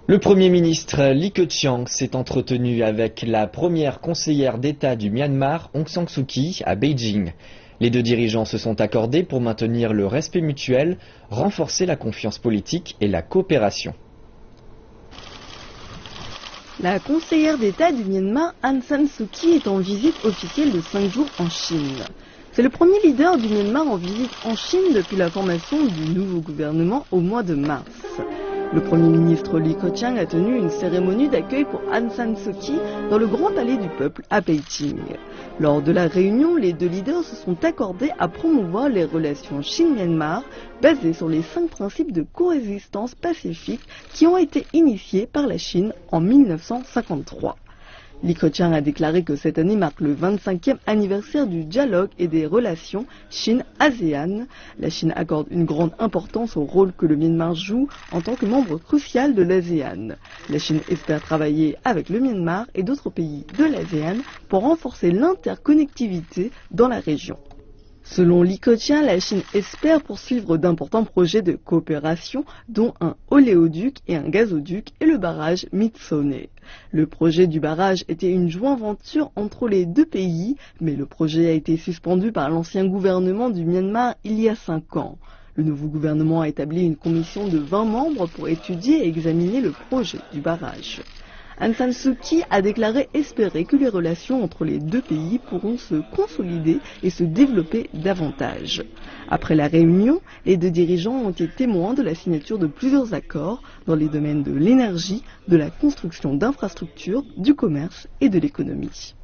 Le Premier ministre Li Keqiang s'est entretenu avec la première conseillère d'État du Myanmar, Aung San Suu Kyi, à Beijing. Les deux dirigeants se sont accordés pour maintenir le respect mutuel, renforcer la confiance politique et la coopération. La conseillère d'État du Myanmar, Aung San Suu Kyi, est en visite officielle de 5 jours en Chine. C'est le premier leader du Myanmar en visite en Chine depuis la formation du nouveau gouvernement au mois de mars. Le Premier ministre Li Keqiang a tenu une cérémonie d'accueil pour Aung San Suu Kyi dans le Grand Palais du Peuple à Beijing. Lors de la réunion, les deux leaders se sont accordés à promouvoir les relations Chine-Myanmar basées sur les 5 principes de coexistence pacifique qui ont été initiés par la Chine en 1953. Li Keqiang a déclaré que cette année marque le 25e anniversaire du dialogue et des relations Chine-ASEAN. La Chine accorde une grande importance au rôle que le Myanmar joue en tant que membre crucial de l'ASEAN. La Chine espère travailler avec le Myanmar et d'autres pays de l'ASEAN pour renforcer l'interconnectivité dans la région. Selon Li Keqiang, la Chine espère poursuivre d'importants projets de coopération, dont un oléoduc et un gazoduc et le barrage Myitsone. Le projet du barrage était une joint venture entre les deux pays, mais le projet a été suspendu par l'ancien gouvernement du Myanmar il y a 5 ans. Le nouveau gouvernement a établi une commission de 20 membres pour étudier et examiner le projet du barrage. Aung San Suu Kyi a déclaré espérer que les relations entre les deux pays pourront se consolider et se développer davantage. Après la réunion, les deux dirigeants ont été témoins de la signature de plusieurs accords dans les domaines de l'énergie, de la construction d'infrastructures, du commerce et de l'économie.